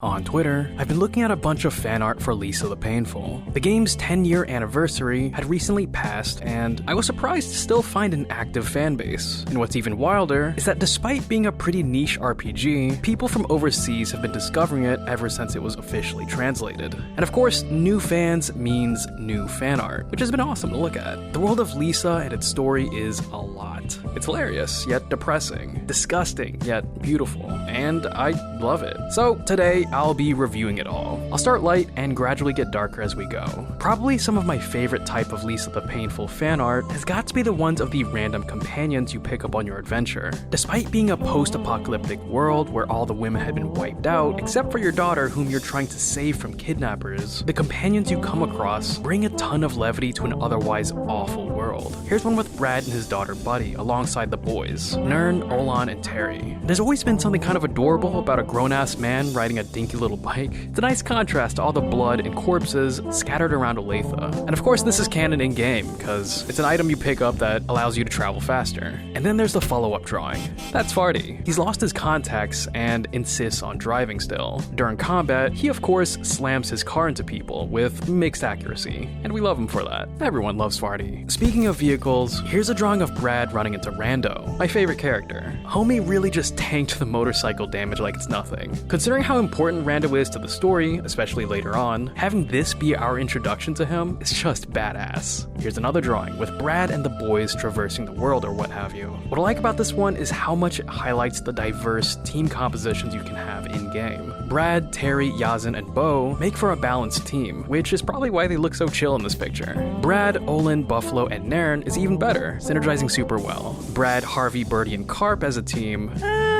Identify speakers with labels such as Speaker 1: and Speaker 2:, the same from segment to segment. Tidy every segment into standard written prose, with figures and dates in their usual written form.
Speaker 1: On Twitter, I've been looking at a bunch of fan art for Lisa the Painful. The game's 10-year anniversary had recently passed, and I was surprised to still find an active fanbase. And what's even wilder is that despite being a pretty niche RPG, people from overseas have been discovering it ever since it was officially translated. And of course, new fans means new fan art, which has been awesome to look at. The world of Lisa and its story is a lot. It's hilarious, yet depressing, disgusting, yet beautiful, and I love it. So today, I'll be reviewing it all. I'll start light and gradually get darker as we go. Probably some of my favorite type of Lisa the Painful fan art has got to be the ones of the random companions you pick up on your adventure. Despite being a post-apocalyptic world where all the women had been wiped out, except for your daughter whom you're trying to save from kidnappers, the companions you come across bring a ton of levity to an otherwise awful world. Here's one with Brad and his daughter Buddy alongside the boys, Nern, Olan, and Terry. There's always been something kind of adorable about a grown-ass man riding a dinky little bike. It's a nice contrast to all the blood and corpses scattered around Olathe. And of course this is canon in-game, because it's an item you pick up that allows you to travel faster. And then there's the follow-up drawing. That's Farty. He's lost his contacts and insists on driving still. During combat, he of course slams his car into people with mixed accuracy, and we love him for that. Everyone loves Farty. Speaking of vehicles, here's a drawing of Brad running into Rando, my favorite character. Homie really just tanked the motorcycle damage like it's nothing. Considering how important Rando is to the story, especially later on, having this be our introduction to him is just badass. Here's another drawing with Brad and the boys traversing the world or what have you. What I like about this one is how much it highlights the diverse team compositions you can have in-game. Brad, Terry, Yazin, and Bo make for a balanced team, which is probably why they look so chill in this picture. Brad, Olin, Buffalo, and Nairn is even better, synergizing super well. Brad, Harvey, Birdie, and Carp as a team,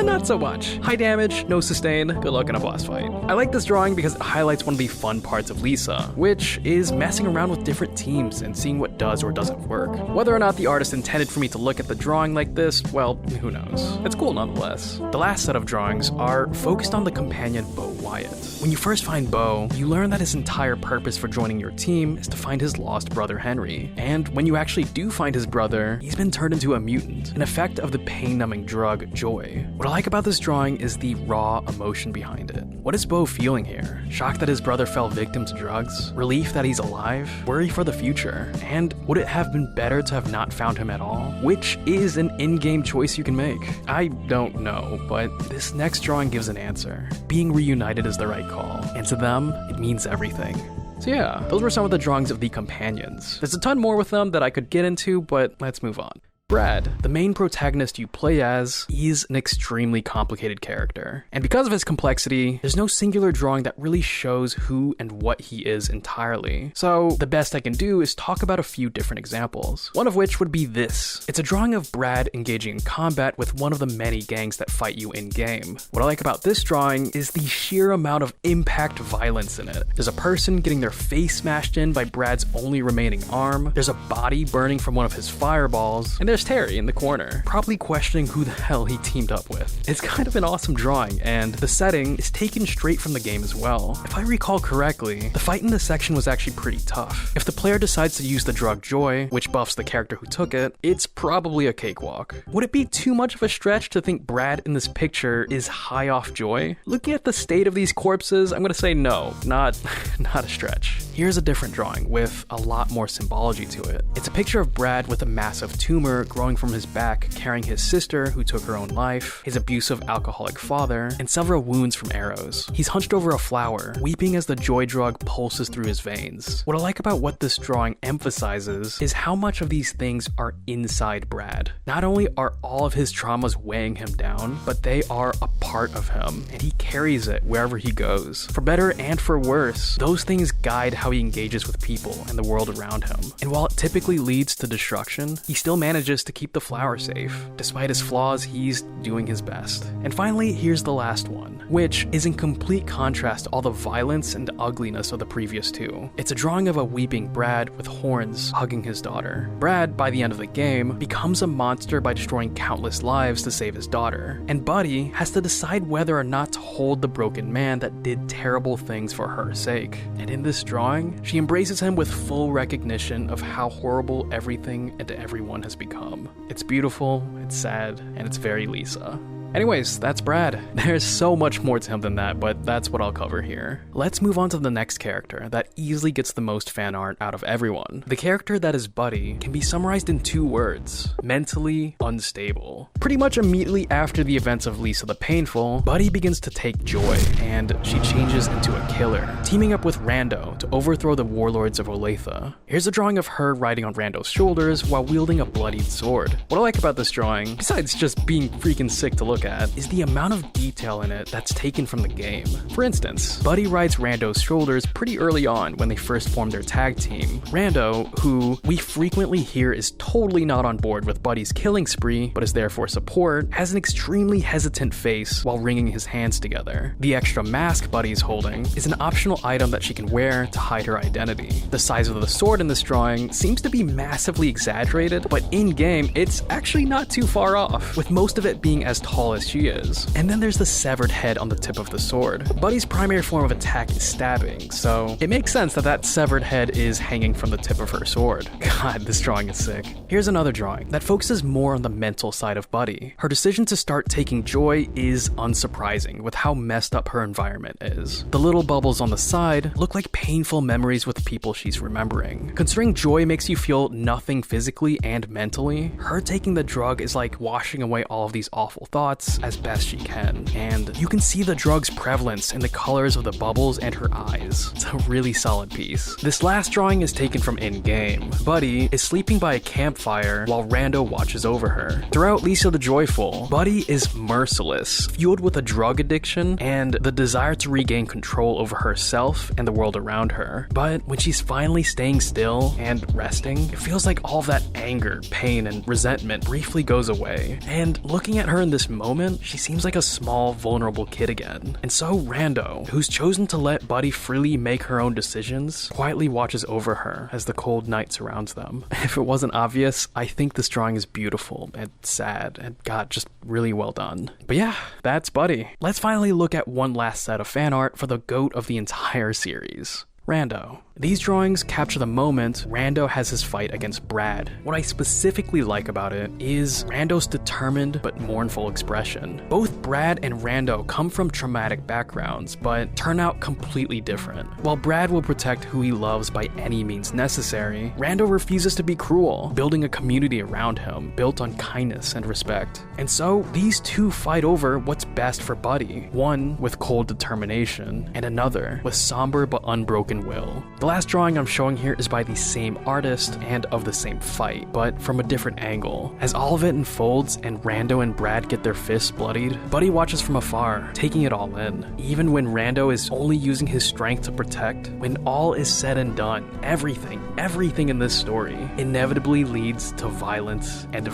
Speaker 1: not so much. High damage, no sustain, good luck in a boss fight. I like this drawing because it highlights one of the fun parts of Lisa, which is messing around with different teams and seeing what does or doesn't work. Whether or not the artist intended for me to look at the drawing like this, well, who knows. It's cool nonetheless. The last set of drawings are focused on the companion Bo Wyatt. When you first find Bo, you learn that his entire purpose for joining your team is to find his lost brother Henry. And when you actually do find his brother, he's been turned into a mutant, an effect of the pain-numbing drug Joy. What I like about this drawing is the raw emotion behind it. What is Bo feeling here? Shock that his brother fell victim to drugs? Relief that he's alive? Worry for the future? And would it have been better to have not found him at all? Which is an in-game choice you can make. I don't know, but this next drawing gives an answer. Being reunited is the right call, and to them, it means everything. So yeah, those were some of the drawings of the companions. There's a ton more with them that I could get into, but let's move on. Brad, the main protagonist you play as, is an extremely complicated character. And because of his complexity, there's no singular drawing that really shows who and what he is entirely. So the best I can do is talk about a few different examples. One of which would be this. It's a drawing of Brad engaging in combat with one of the many gangs that fight you in-game. What I like about this drawing is the sheer amount of impact violence in it. There's a person getting their face smashed in by Brad's only remaining arm, there's a body burning from one of his fireballs, and there's Terry in the corner, probably questioning who the hell he teamed up with. It's kind of an awesome drawing, and the setting is taken straight from the game as well. If I recall correctly, the fight in this section was actually pretty tough. If the player decides to use the drug Joy, which buffs the character who took it, it's probably a cakewalk. Would it be too much of a stretch to think Brad in this picture is high off Joy? Looking at the state of these corpses, I'm gonna say no, not a stretch. Here's a different drawing with a lot more symbology to it. It's a picture of Brad with a massive tumor growing from his back, carrying his sister who took her own life, his abusive alcoholic father, and several wounds from arrows. He's hunched over a flower, weeping as the joy drug pulses through his veins. What I like about what this drawing emphasizes is how much of these things are inside Brad. Not only are all of his traumas weighing him down, but they are a part of him, and he carries it wherever he goes. For better and for worse, those things guide how he engages with people and the world around him. And while it typically leads to destruction, he still manages to keep the flower safe. Despite his flaws, he's doing his best. And finally, here's the last one, which is in complete contrast to all the violence and ugliness of the previous two. It's a drawing of a weeping Brad with horns hugging his daughter. Brad, by the end of the game, becomes a monster by destroying countless lives to save his daughter. And Buddy has to decide whether or not to hold the broken man that did terrible things for her sake. And in this drawing, she embraces him with full recognition of how horrible everything and everyone has become. It's beautiful, it's sad, and it's very Lisa. Anyways, that's Brad. There's so much more to him than that, but that's what I'll cover here. Let's move on to the next character that easily gets the most fan art out of everyone. The character that is Buddy can be summarized in 2 words: mentally unstable. Pretty much immediately after the events of Lisa the Painful, Buddy begins to take joy, and she changes into a killer, teaming up with Rando to overthrow the warlords of Olathe. Here's a drawing of her riding on Rando's shoulders while wielding a bloodied sword. What I like about this drawing, besides just being freaking sick to look at, is the amount of detail in it that's taken from the game. For instance, Buddy rides Rando's shoulders pretty early on when they first formed their tag team. Rando, who we frequently hear is totally not on board with Buddy's killing spree, but is there for support, has an extremely hesitant face while wringing his hands together. The extra mask Buddy's holding is an optional item that she can wear to hide her identity. The size of the sword in this drawing seems to be massively exaggerated, but in-game, it's actually not too far off, with most of it being as tall as she is. And then there's the severed head on the tip of the sword. Buddy's primary form of attack is stabbing, so it makes sense that that severed head is hanging from the tip of her sword. God, this drawing is sick. Here's another drawing that focuses more on the mental side of Buddy. Her decision to start taking joy is unsurprising with how messed up her environment is. The little bubbles on the side look like painful memories with people she's remembering. Considering joy makes you feel nothing physically and mentally, her taking the drug is like washing away all of these awful thoughts as best she can. And you can see the drug's prevalence in the colors of the bubbles and her eyes. It's a really solid piece. This last drawing is taken from in-game. Buddy is sleeping by a campfire while Rando watches over her. Throughout Lisa the Joyful, Buddy is merciless, fueled with a drug addiction and the desire to regain control over herself and the world around her. But when she's finally staying still and resting, it feels like all that anger, pain, and resentment briefly goes away. And looking at her in this moment, she seems like a small, vulnerable kid again. And so Rando, who's chosen to let Buddy freely make her own decisions, quietly watches over her as the cold night surrounds them. If it wasn't obvious, I think this drawing is beautiful and sad, and God, just really well done. But yeah, that's Buddy. Let's finally look at one last set of fan art for the GOAT of the entire series, Rando. These drawings capture the moment Rando has his fight against Brad. What I specifically like about it is Rando's determined but mournful expression. Both Brad and Rando come from traumatic backgrounds, but turn out completely different. While Brad will protect who he loves by any means necessary, Rando refuses to be cruel, building a community around him, built on kindness and respect. And so, these two fight over what's best for Buddy, one with cold determination, and another with somber but unbroken will. The last drawing I'm showing here is by the same artist and of the same fight, but from a different angle. As all of it unfolds and Rando and Brad get their fists bloodied, Buddy watches from afar, taking it all in. Even when Rando is only using his strength to protect, when all is said and done, everything in this story inevitably leads to violence and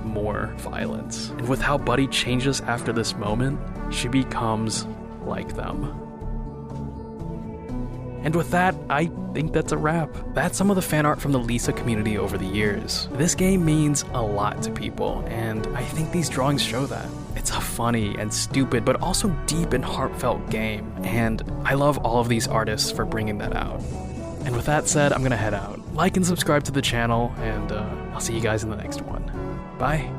Speaker 1: more violence. And with how Buddy changes after this moment, she becomes like them. And with that, I think that's a wrap. That's some of the fan art from the Lisa community over the years. This game means a lot to people, and I think these drawings show that. It's a funny and stupid, but also deep and heartfelt game, and I love all of these artists for bringing that out. And with that said, I'm gonna head out. Like and subscribe to the channel, and I'll see you guys in the next one. Bye.